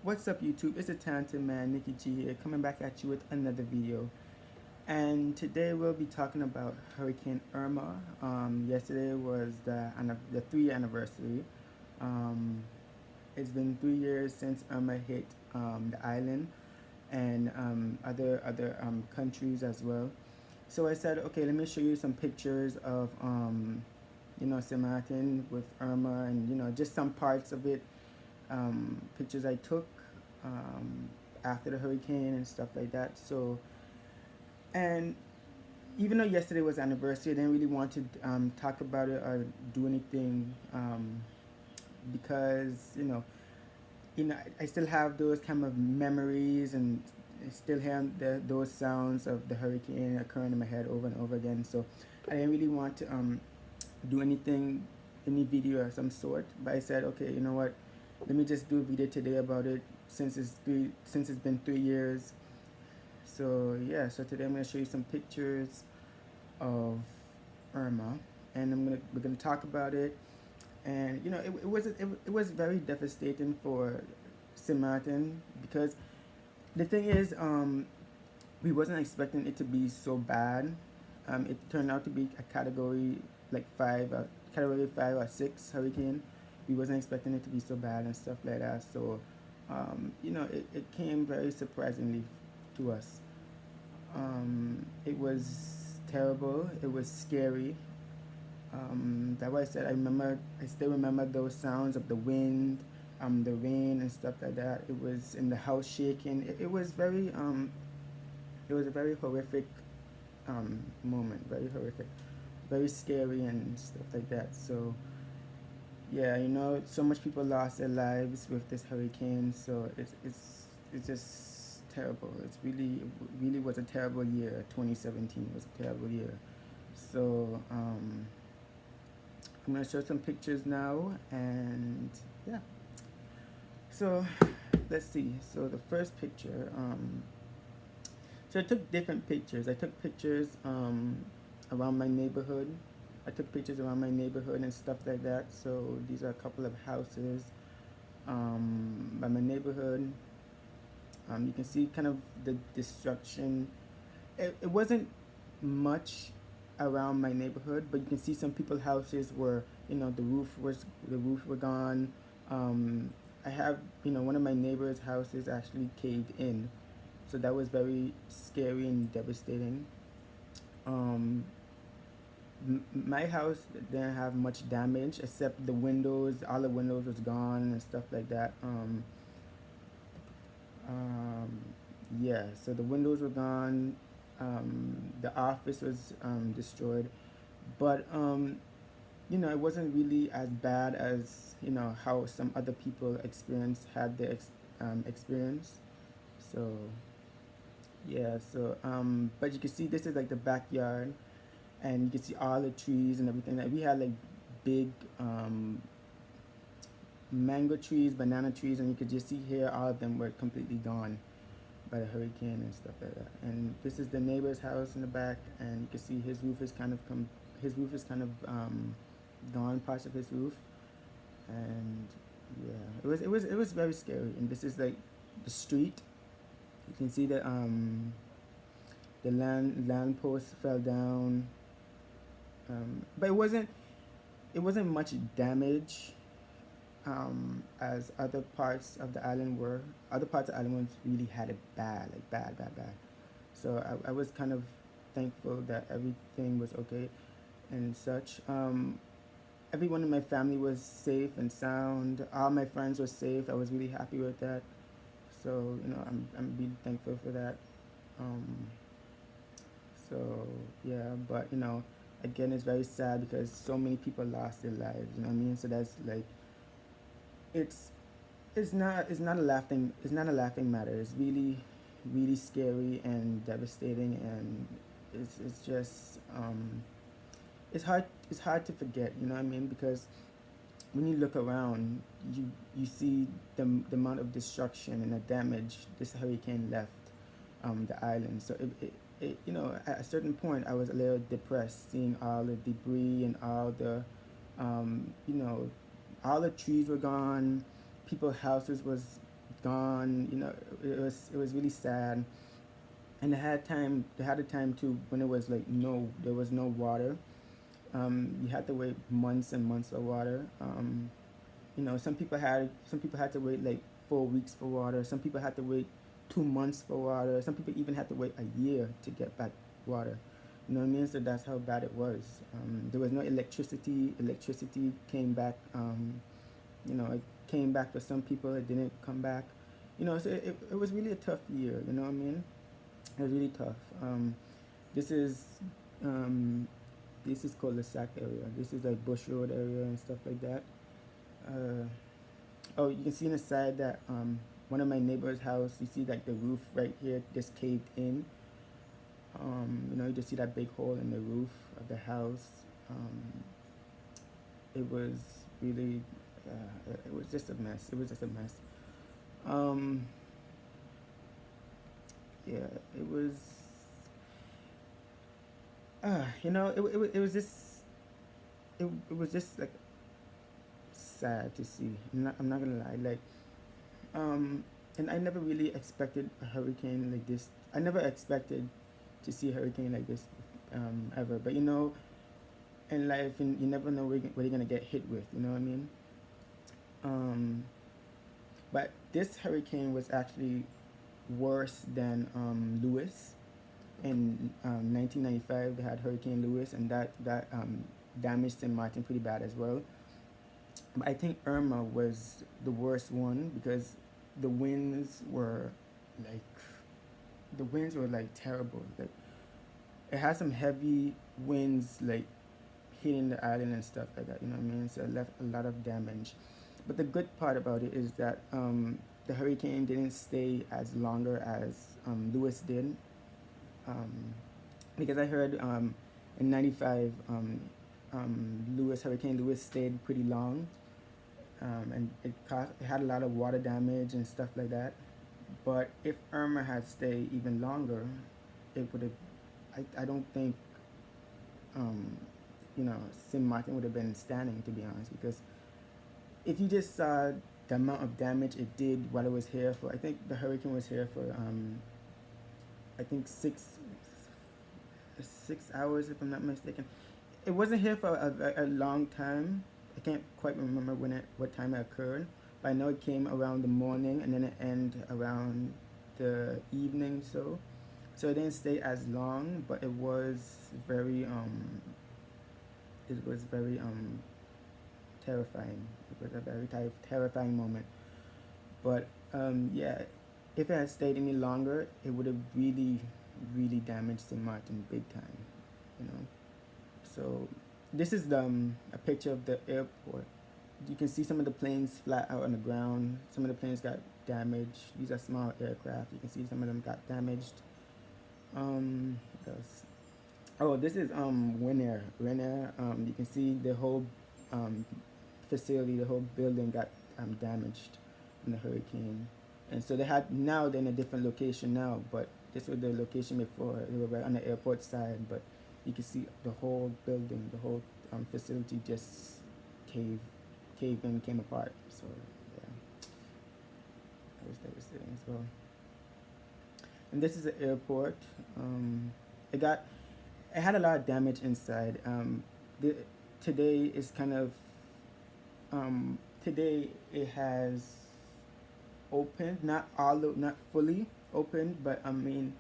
What's up, YouTube? It's a talented man, Nikki G here, coming back at you with another video. And today we'll be talking about Hurricane Irma. Yesterday was the 3-year anniversary. Um, it's been 3 years since Irma hit the island and other countries as well. So I said, okay, let me show you some pictures of St. Martin with Irma, and just some parts of it, pictures I took um, after the hurricane and stuff like that. So, and even though yesterday was anniversary, I didn't really want to talk about it or do anything because I still have those kind of memories, and I still hear those sounds of the hurricane occurring in my head over and over again. So I didn't really want to do any video of some sort. But I said, okay, you know what? Let me just do a video today about it since it's been 3 years. So yeah, so today I'm gonna show you some pictures of Irma, and we're gonna talk about it. And it was very devastating for St. Martin because the thing is, we wasn't expecting it to be so bad. It turned out to be a category 5 or 6 hurricane. We wasn't expecting it to be so bad and stuff like that. So, it came very surprisingly to us. It was terrible. It was scary. That's why I said I still remember those sounds of the wind, the rain and stuff like that. It was in the house shaking. It was it was a very horrific moment, very horrific, very scary and stuff like that. So yeah, so much people lost their lives with this hurricane. So it's just terrible. Really was a terrible year. 2017 was a terrible year. So I'm gonna show some pictures now, and yeah. So let's see. So the first picture. So I took different pictures. I took pictures around my neighborhood. I took pictures around my neighborhood and stuff like that. So these are a couple of houses by my neighborhood. You can see kind of the destruction. It wasn't much around my neighborhood, but you can see some people's houses where the roof were gone. I have one of my neighbor's houses actually caved in, so that was very scary and devastating. My house didn't have much damage except the windows. All the windows was gone and stuff like that. Um, yeah, so the windows were gone. The office was destroyed, but it wasn't really as bad as how some other people had their experience. So yeah, so but you can see this is like the backyard, and you can see all the trees and everything. Like we had like big mango trees, banana trees, and you could just see here all of them were completely gone by the hurricane and stuff like that. And this is the neighbor's house in the back, and you can see his roof is kind of gone, parts of his roof. And yeah, it was very scary. And this is like the street. You can see the land post fell down, but it wasn't much damage as other parts of the island were. Other parts of the island really had it bad, like bad, bad, bad. So I was kind of thankful that everything was okay and such. Everyone in my family was safe and sound. All my friends were safe. I was really happy with that. So I'm really thankful for that. Um, so yeah, but again, it's very sad because so many people lost their lives. You know what I mean? So that's like it's it's not a laughing matter. It's really really scary and devastating, and it's just it's hard to forget. You know what I mean? Because when you look around, you see the amount of destruction and the damage this hurricane left the island. So at a certain point, I was a little depressed seeing all the debris and all the um, you know all the trees were gone. People's houses was gone. You know, it was really sad. And they had a time too when it was like there was no water. You had to wait months and months for water. You know, some people had to wait like 4 weeks for water. Some people had to wait 2 months for water. Some people even had to wait a year to get back water. You know what I mean? So that's how bad it was. There was no electricity. Electricity came back. You know, it came back for some people. It didn't come back. You know, so it was really a tough year. You know what I mean? It was really tough. This is um, this is cul-de-sac area. This is like Bush Road area and stuff like that. Uh, oh, you can see on the side that one of my neighbor's house. You see like the roof right here just caved in. You know, you just see that big hole in the roof of the house. Um, it was really, it was just a mess. It was just a mess. Um, yeah, it was. You know, it was just it was just like sad to see. I'm not gonna lie. Like, and I never really expected a hurricane like this. I never expected to see a hurricane like this ever. But you know, in life, and you never know what you're gonna get hit with. You know what I mean? Um, but this hurricane was actually worse than Lewis. In 1995, they had Hurricane Lewis, and that damaged St. Martin pretty bad as well. But I think Irma was the worst one because the winds were like the winds were like terrible. Like it had some heavy winds like hitting the island and stuff like that. You know what I mean? So it left a lot of damage. But the good part about it is that the hurricane didn't stay as longer as Lewis did. Um, because I heard in '95, Hurricane Lewis stayed pretty long, and it had a lot of water damage and stuff like that. But if Irma had stayed even longer, it would have. I don't think um, you know, St. Martin would have been standing, to be honest, because if you just saw the amount of damage it did while it was here for, I think the hurricane was here for I think 6 hours, if I'm not mistaken. It wasn't here for a long time. I can't quite remember what time it occurred, but I know it came around the morning and then it ended around the evening. So it didn't stay as long, but it was very terrifying. It was a very terrifying moment. But yeah, if it had stayed any longer, it would have really, really damaged St. Martin big time, you know. So this is a picture of the airport. You can see some of the planes flat out on the ground. Some of the planes got damaged. These are small aircraft. You can see some of them got damaged. What else? Oh, this is Winner. Winner. You can see the whole um, facility, the whole building got damaged in the hurricane. And so they're in a different location now, but this was the location before. They were right on the airport side, but you can see the whole building, the whole facility just cave, caved in, came apart. So yeah, that was devastating as well. And this is the airport. It got, it had a lot of damage inside. The, today is kind of, today it has opened, not fully opened, but I mean,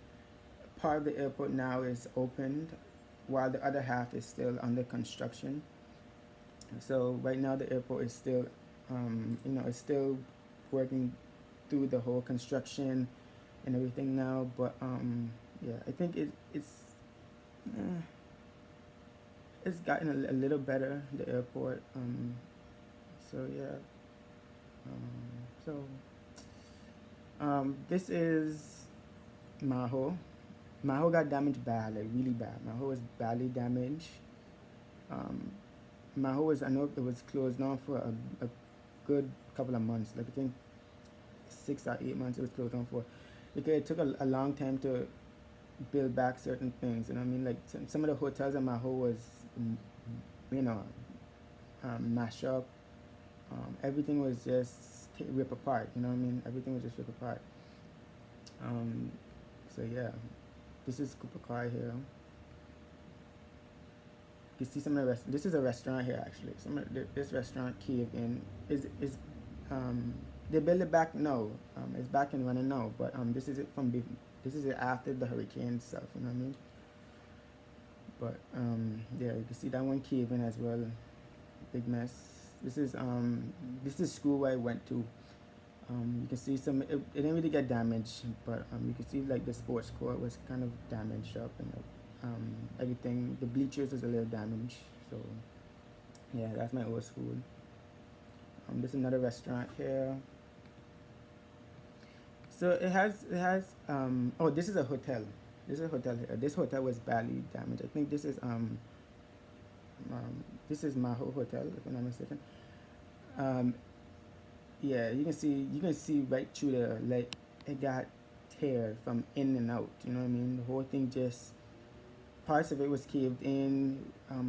part of the airport now is opened, while the other half is still under construction. So right now the airport is still, it's still working through the whole construction and everything now. But yeah, I think uh, it's gotten a little better, the airport. So yeah. So this is Maho. Maho got damaged bad, like really bad. Maho was badly damaged. Um, Maho was, I know it was closed down for a good couple of months. Like I think 6 or 8 months it was closed down for, because it took a long time to build back certain things. And I mean, like some of the hotels in Maho was, you know, mashed up. Everything was just rip apart. You know what I mean? Everything was just rip apart. Um, so yeah, this is Cooper Car here. You can see some of the rest. This is a restaurant here actually. This restaurant caved in. Is they built it back now. It's back and running now. But this is it this is it after the hurricane stuff. You know what I mean? But yeah, you can see that one cave in as well. Big mess. This is school where I went to. You can see it didn't really get damaged, but you can see like the sports court was kind of damaged up, and everything. The bleachers was a little damaged. So yeah, that's my old school. There's another restaurant here. So oh, this is a hotel. This is a hotel here. This hotel was badly damaged. I think this is Maho Hotel, if I'm not mistaken. Um, yeah, you can see right through the, like, it got teared from in and out. You know what I mean? The whole thing just, parts of it was caved in.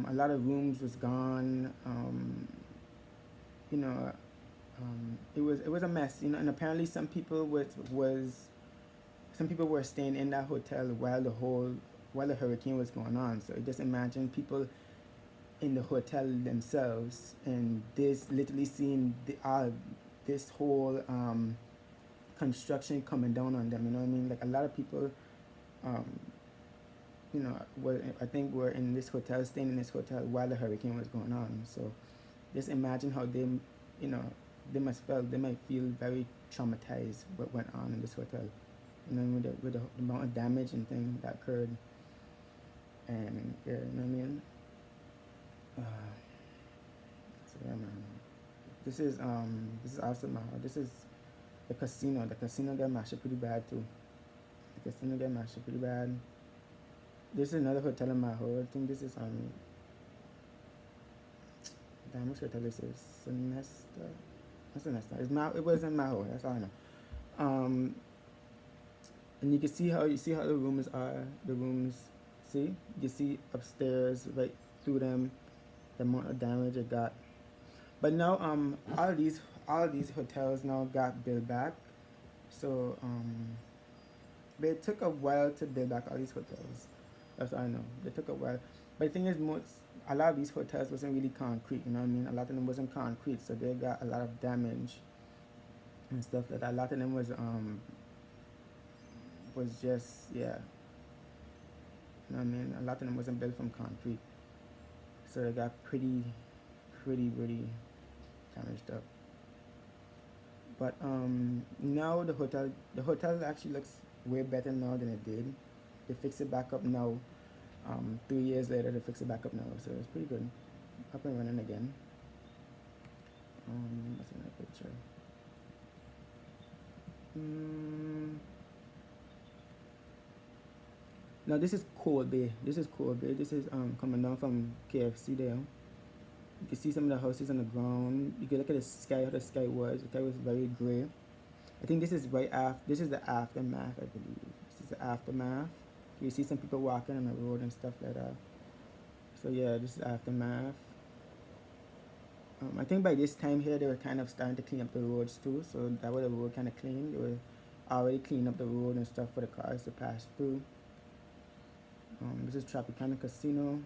A lot of rooms was gone. You know, it was a mess. You know, and apparently some people some people were staying in that hotel while the hurricane was going on. So just imagine people in the hotel themselves, and this literally seeing this whole construction coming down on them. You know what I mean? Like a lot of people, um, you know, I think were in this hotel, staying in this hotel while the hurricane was going on. So just imagine how you know, they might feel very traumatized what went on in this hotel. You know, with the amount of damage and thing that occurred, and yeah, you know what I mean. So yeah, man. This is also my. This is the casino. The casino got mashed up pretty bad too. The casino got mashed up pretty bad. This is another hotel in Maho. I think this is damn, which hotel this is? Sonesta. That's Sonesta. It was in Maho. That's all I know. And you can see how the rooms are. The rooms. See, you can see upstairs right through them, the amount of damage it got. But now all these hotels now got built back. So but it took a while to build back all these hotels. That's what I know. It took a while. But the thing is, a lot of these hotels wasn't really concrete. You know what I mean? A lot of them wasn't concrete, so they got a lot of damage and stuff like that. A lot of them was just, yeah. You know what I mean? A lot of them wasn't built from concrete, so they got pretty really damaged up. But now the hotel actually looks way better now than it did. They fixed it back up now. 3 years later, they fixed it back up now, so it's pretty good. Up and running again. What's in that picture? Now this is Kobe. This is coming down from KFC there. You can see some of the houses on the ground. You can look at the sky, how the sky was. The sky was very gray. I think this is this is the aftermath, I believe. This is the aftermath. You see some people walking on the road and stuff like that. So yeah, this is aftermath. I think by this time here, they were kind of starting to clean up the roads too. So that way the road kind of clean. They were already cleaning up the road and stuff for the cars to pass through. This is Tropicana Casino.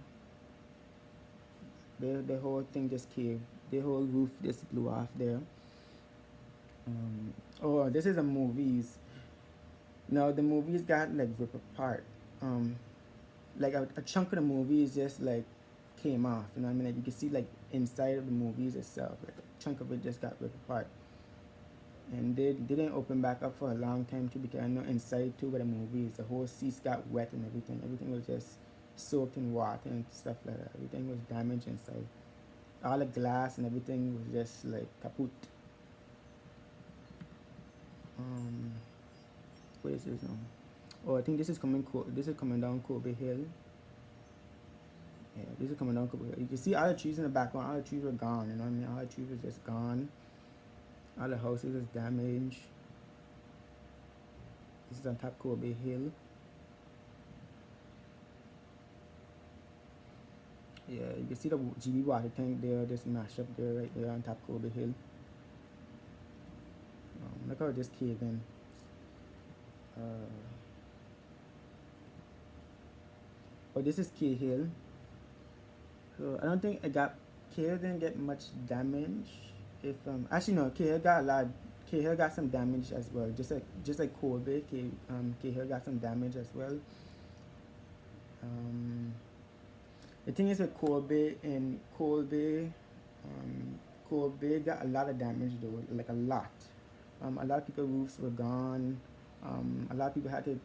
The whole thing just caved. The whole roof just blew off there. Oh, this is a movies. Now the movies got like ripped apart. Like a chunk of the movies just like came off. You know what I mean? Like you can see like inside of the movies itself, like a chunk of it just got ripped apart. And they didn't open back up for a long time too, because I know inside too where the movies, the whole seats got wet and everything. Everything was just soaked in water and stuff like that. Everything was damaged inside. All the glass and everything was just like kaput. What is this now? Oh, I think this is coming down Kobe Hill. Yeah, this is coming down Kobe Hill. You can see all the trees in the background. All the trees were gone. You know what I mean? All the trees were just gone. All the houses was damaged. This is on top Kobe Hill. Yeah, you can see the GB water tank there, just mashed up there, right there on top Kobe Hill. Look how this caved in. Uh, oh, this is Cahill. So I don't think it got Cahill didn't get much damage. If actually no, Cahill got a lot. Cahill got some damage as well. Just like Colby, Cahill got some damage as well. Um, the thing is with Colby got a lot of damage though, like a lot. A lot of people's roofs were gone. A lot of people had to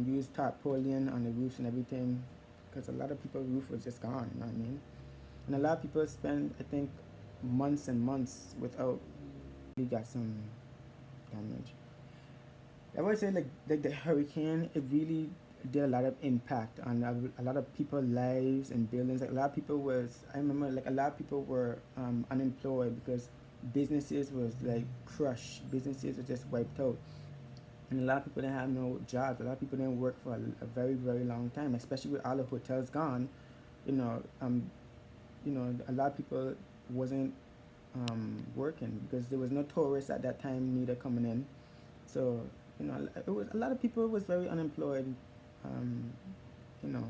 use tarpaulin on the roofs and everything because a lot of people's roof was just gone. You know what I mean? And a lot of people spend, I think, months and months without. We got some damage. I would say like the hurricane, it really did a lot of impact on a lot of people's lives and buildings. Like a lot of people was, I remember like a lot of people were unemployed because businesses was like crushed. Businesses were just wiped out. And a lot of people didn't have no jobs. A lot of people didn't work for a very, very long time, especially with all the hotels gone. You know, a lot of people wasn't working because there was no tourists at that time neither coming in. So, it was a lot of people was very unemployed. Um, you know,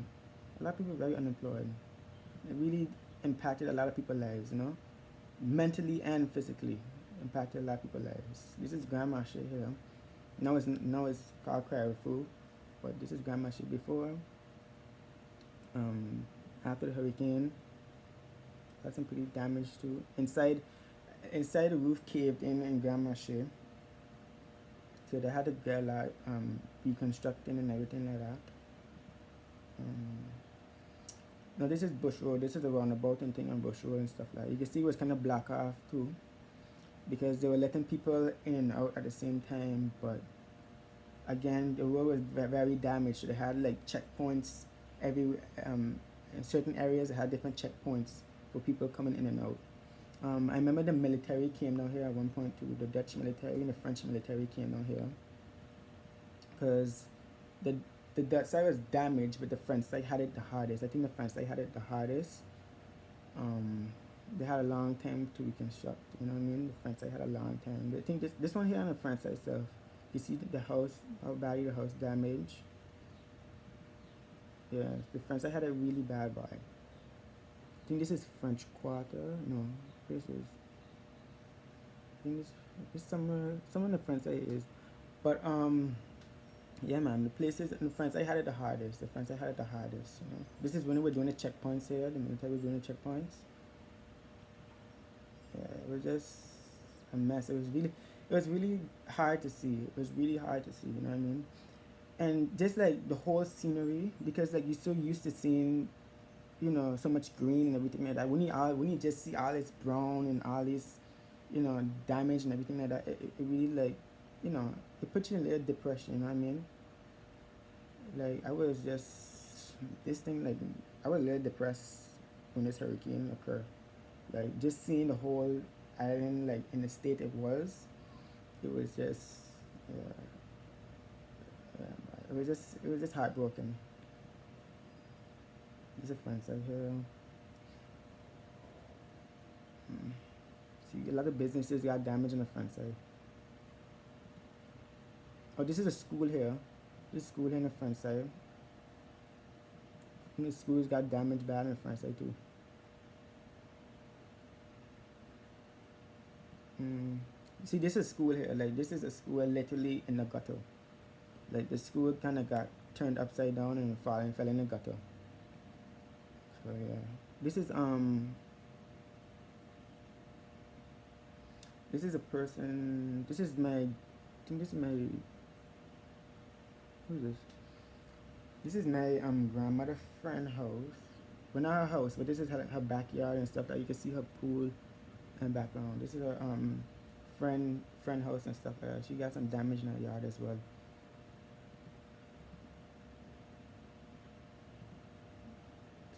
a lot of people were very unemployed. It really impacted a lot of people's lives. Mentally and physically impacted a lot of people's lives. This is grandma shit here. Now it's called Carafu, but this is grandma shit before. After the hurricane, got some pretty damage too. Inside the roof caved in grandma shit. So they had to get a lot reconstructing and everything like that. Now this is Bush Road. This is a roundabout and thing on Bush Road and stuff like that. You can see it was kind of blocked off too because they were letting people in and out at the same time. But again, the road was very damaged. So they had like checkpoints in certain areas. They had different checkpoints for people coming in and out. I remember the military came down here at one point too. The Dutch military and the French military came down here because the Dutch side was damaged, but the French side had it the hardest. I think the French side had it the hardest. They had a long time to reconstruct. You know what I mean? The French side had a long time. I think this one here on the French side itself. You see the house, how badly the house damaged. Yeah, the French side had a really bad vibe. I think this is French Quarter. No, this is. I think this somewhere on the French side is, but yeah, man, the places in France I had it the hardest. The France I had it the hardest. This is when we were doing the checkpoints here. The military was doing the checkpoints. Yeah, it was just a mess. It was really hard to see. It was really hard to see. You know what I mean? And just like the whole scenery, because like you're so used to seeing, so much green and everything like that. When you just see all this brown and all this, damage and everything like that, it really like, it puts you in a little depression. You know what I mean? Like I was just I was a little depressed when this hurricane occurred. Like just seeing the whole island like in the state it was just yeah, it was just heartbroken. There's a friend side here. See, a lot of businesses got damaged on the front side. Oh, this is a school here. This school here on the front side. And the schools got damaged bad on the front side too. See, this is school here. Like this is a school literally in the gutter. Like the school kind of got turned upside down and fell in the gutter. So yeah, this is this is a person. This is my. I think this is my. Who is this? This is my grandmother friend house. Well, not her house, but this is her backyard and stuff. Like you can see her pool and background. This is her friend house and stuff like that. She got some damage in her yard as well.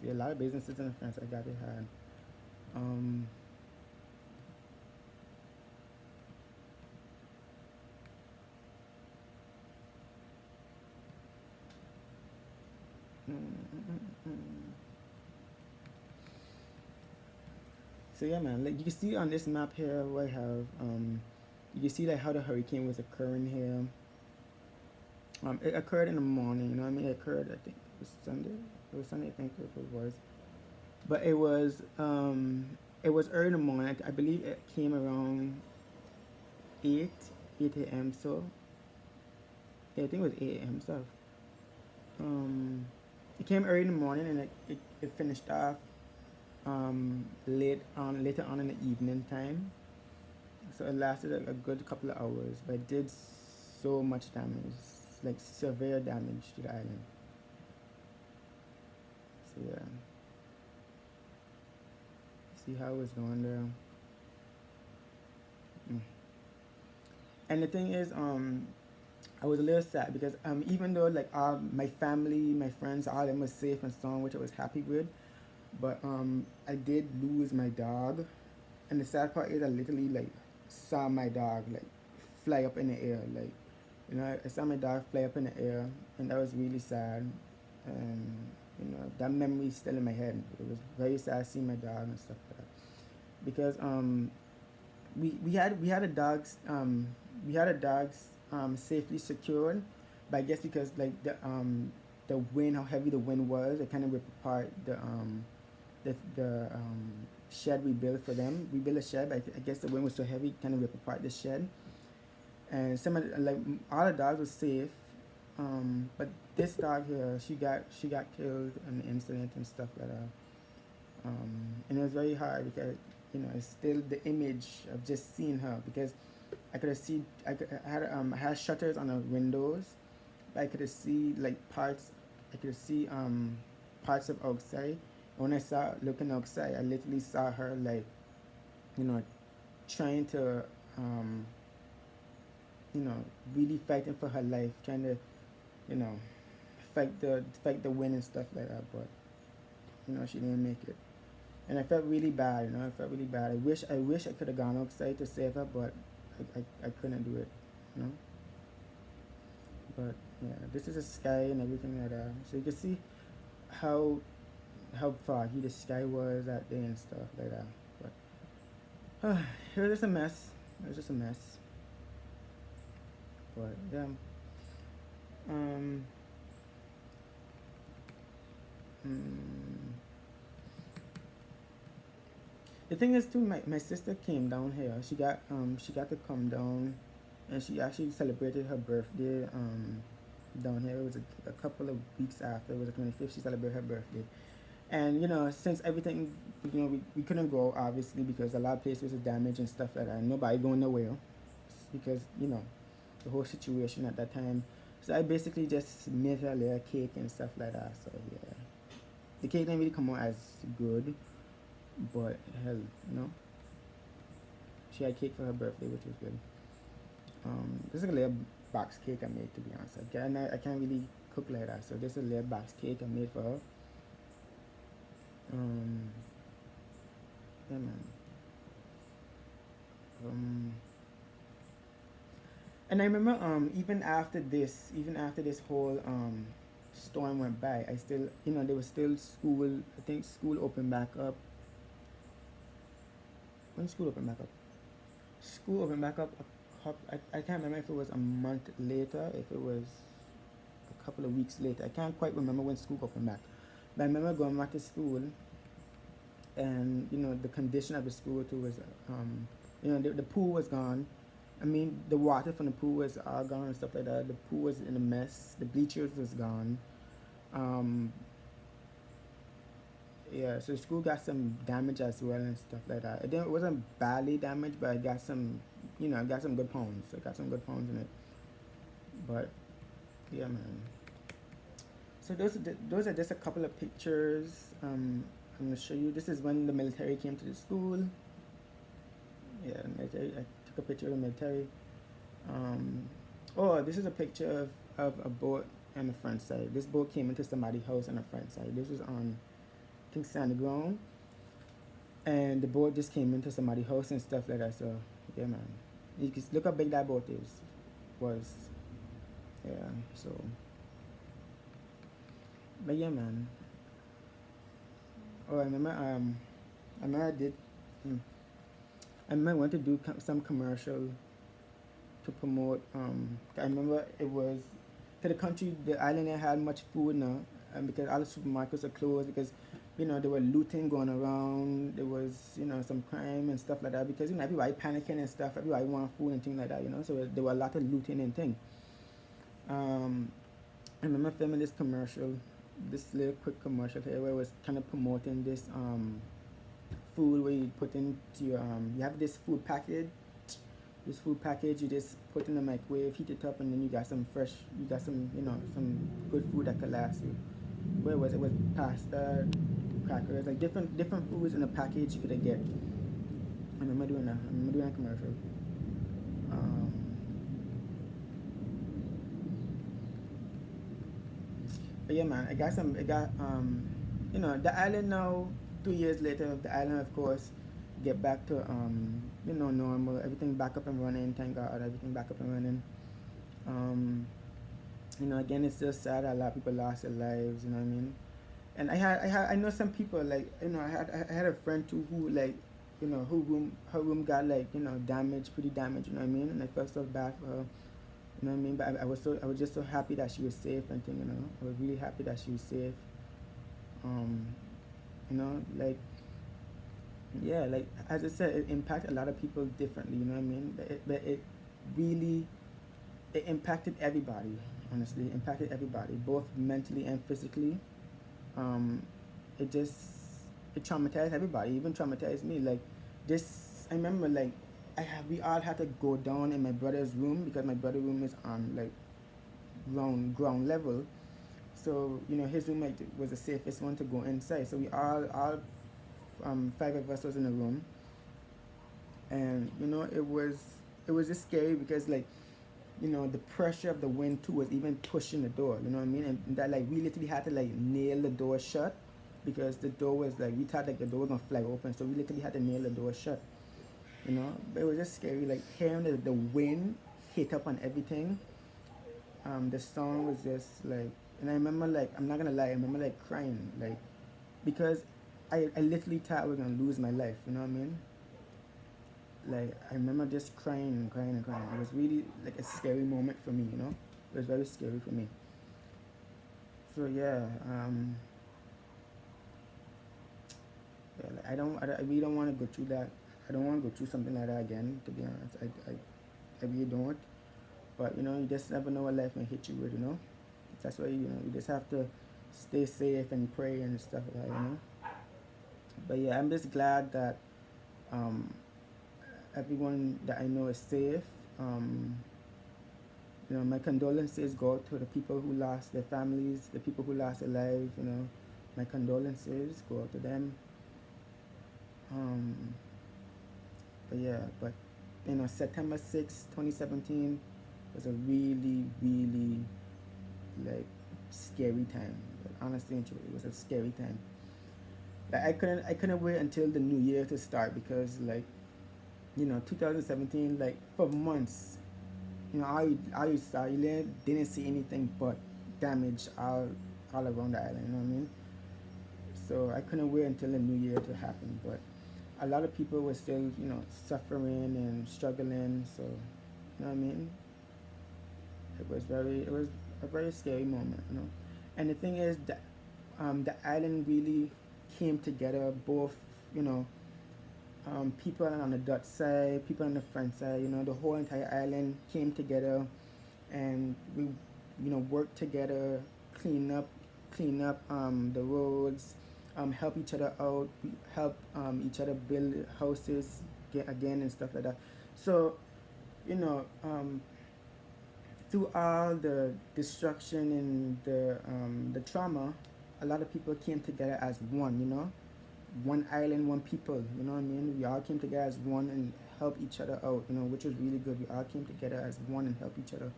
See, a lot of businesses in France I got it had. So yeah, man, like you can see on this map here, we have You can see like how the hurricane was occurring here. It occurred in the morning. You know what I mean? It occurred. I think it was Sunday. It was Sunday. I think it was. But it was early in the morning. I believe it came around 8 a.m. So yeah, I think it was 8 a.m. So it came early in the morning and it finished off later on in the evening time. So it lasted a good couple of hours, but it did so much damage, like severe damage to the island. So yeah, see how it's going there. Mm. And the thing is, I was a little sad because even though like my family, my friends, all of them was safe and so on, which I was happy with, but I did lose my dog, and the sad part is I literally like saw my dog like fly up in the air, like you know I saw my dog fly up in the air, and that was really sad, and you know that memory is still in my head. It was very sad seeing my dog and stuff like that because we had a dogs safely secured, but I guess because like the wind, how heavy the wind was, it kind of ripped apart the shed we built for them. We built a shed, but I guess the wind was so heavy, it kind of ripped apart the shed. And some of like all the dogs were safe, but this dog here, she got killed in the incident and stuff like that. And it was very hard because you know it's still the image of just seeing her because I could have see I had shutters on the windows, but I could see like parts. I could see parts of outside. And when I saw looking outside, I literally saw her like you know trying to um, you know really fighting for her life, trying to you know fight the wind and stuff like that. But you know she didn't make it. And I felt really bad, you know. I felt really bad. I wish I could have gone outside to save her, but I couldn't do it, you know. But yeah, this is the sky and everything like that. So you can see how foggy the sky was that day and stuff like that. But it was just a mess. It was just a mess. But yeah, um, mm, the thing is too, my sister came down here. She got to come down, and she actually celebrated her birthday down here. It was a couple of weeks after. It was the 25th. She celebrated her birthday, and you know since everything, you know we couldn't go obviously because a lot of places was damaged and stuff like that. And nobody going nowhere because you know the whole situation at that time. So I basically just made her a little cake and stuff like that. So yeah, the cake didn't really come out as good, but hell, you know, she had cake for her birthday, which was good. This is a little box cake I made, to be honest. I can't really cook like that, so this is a little box cake I made for her. Um, yeah, man. Um, and I remember, even after this whole storm went by, I still, you know, there was still school. I think school opened back up. When school opened back up? School opened back up. I can't remember if it was a month later, if it was a couple of weeks later. I can't quite remember when school opened back. But I remember going back to school, and you know the condition of the school too was, you know, the pool was gone. I mean, the water from the pool was all gone and stuff like that. The pool was in a mess. The bleachers was gone. Um, yeah, so the school got some damage as well and stuff like that. It wasn't badly damaged, but it got some, you know, it got some good pounds. It got some good pounds in it. But yeah, man. So those are just a couple of pictures. I'm gonna show you. This is when the military came to the school. Yeah, military. I took a picture of the military. Oh, this is a picture of a boat on the front side. This boat came into somebody's house on the front side. This was on, I think, sandy ground, and the boat just came into somebody's house and stuff like that. So yeah, man, you can look how big that boat was. Yeah, so. But yeah, man. Oh, I remember. I remember I did. I remember I went to do some commercial to promote. I remember it was to the country. The island ain't had much food now, because all the supermarkets are closed because there were looting going around. There was some crime and stuff like that because everybody panicking and stuff. Everybody want food and things like that. So there were a lot of looting and things. Um, I remember filming this commercial, this little quick commercial here where it was kind of promoting this food where you put into your you have this food package. This food package you just put in the microwave, heat it up, and then you got some fresh, you got some some good food that could last you. Where was it? It was pasta, crackers, like different foods in a package you could get. I remember doing that. I remember doing a commercial. Um, but yeah, man, I got some. I got the island now. 2 years later, the island, of course, get back to normal. Everything back up and running. Thank God, everything back up and running. Um, again, it's still sad that a lot of people lost their lives. You know what I mean? And I know some people like I had a friend too who like her room got like damaged, pretty damaged. You know what I mean? And I felt so bad for her. You know what I mean? But I was just so happy that she was safe and thing. I was really happy that she was safe. Um, like yeah, like as I said, it impacted a lot of people differently. You know what I mean? But it really it impacted everybody. Honestly, it impacted everybody, both mentally and physically. Um, it just it traumatized everybody, even traumatized me. Like this, I remember like we all had to go down in my brother's room because my brother's room is on like ground level. So his room like, was the safest one to go inside. So we all five of us was in the room, and it was just scary because like the pressure of the wind too was even pushing the door. You know what I mean? And that like we literally had to like nail the door shut because the door was like we thought like the door was gonna fly open, so we literally had to nail the door shut. But it was just scary, like hearing the wind hit up on everything. The sound was just like, and I remember like I'm not gonna lie, I remember like crying, like because I literally thought I was gonna lose my life. You know what I mean? Like I remember just crying and crying and crying. It was really like a scary moment for me. It was very scary for me. So yeah, like, I really don't want to go through that. I don't want to go through something like that again. To be honest, I really don't. But you just never know what life may hit you with. That's why you just have to stay safe and pray and stuff like that. But yeah, I'm just glad that um, everyone that I know is safe. Um, my condolences go to the people who lost their families, the people who lost their lives. My condolences go out to them. Um, but yeah, but September 6th, 2017 was a really, really like scary time. Like, honestly and truly, it was a scary time. Like I couldn't wait until the new year to start because like 2017, like for months, I saw you didn't see anything but damage all around the island. You know what I mean? So I couldn't wait until the new year to happen. But a lot of people were still suffering and struggling. So you know what I mean? It was a very scary moment. And the thing is that the island really came together. Both you know people on the Dutch side, people on the French side. The whole entire island came together, and we worked together, clean up the roads, help each other out, help each other build houses again and stuff like that. So you know through all the destruction and the trauma, a lot of people came together as one. One island, one people. You know what I mean? We all came together as one and helped each other out. Which was really good. We all came together as one and helped each other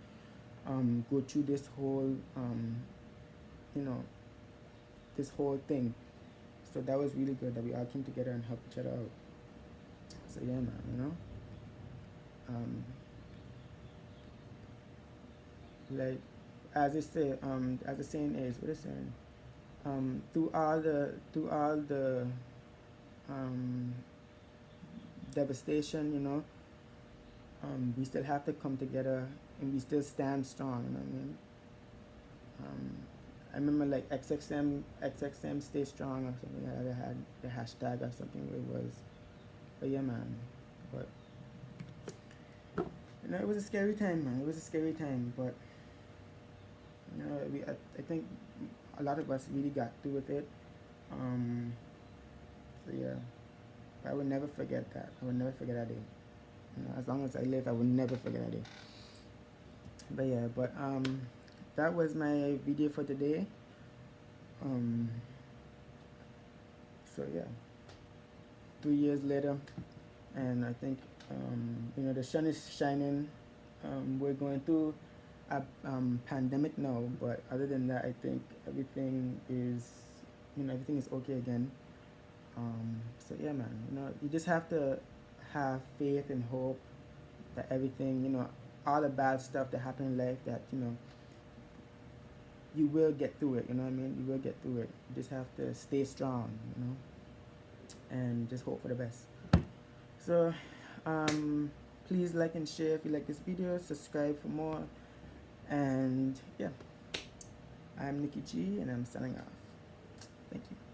go through this whole you know this whole thing. So that was really good that we all came together and helped each other out. So yeah, man. Um, like as the saying is, what is saying? Through all the um, devastation, we still have to come together and we still stand strong. You know what I mean? I remember like XXM stay strong or something. They had the hashtag or something where it was. But yeah, man. But you know, it was a scary time, man. It was a scary time, but you know, I think a lot of us really got through with it. Um, so yeah, but I will never forget that. I will never forget that day. You know, as long as I live, I will never forget that day. But yeah, that was my video for today. Um, so yeah, 2 years later, and I think you know, the sun is shining. We're going through a pandemic now, but other than that, I think everything is, you know, everything is okay again. So yeah, man, you know, you just have to have faith and hope that everything, you know, all the bad stuff that happened in life, that you know, you will get through it. You know what I mean? You will get through it. You just have to stay strong, you know, and just hope for the best. So, please like and share if you like this video. Subscribe for more. And yeah, I'm Nikki G, and I'm signing off. Thank you.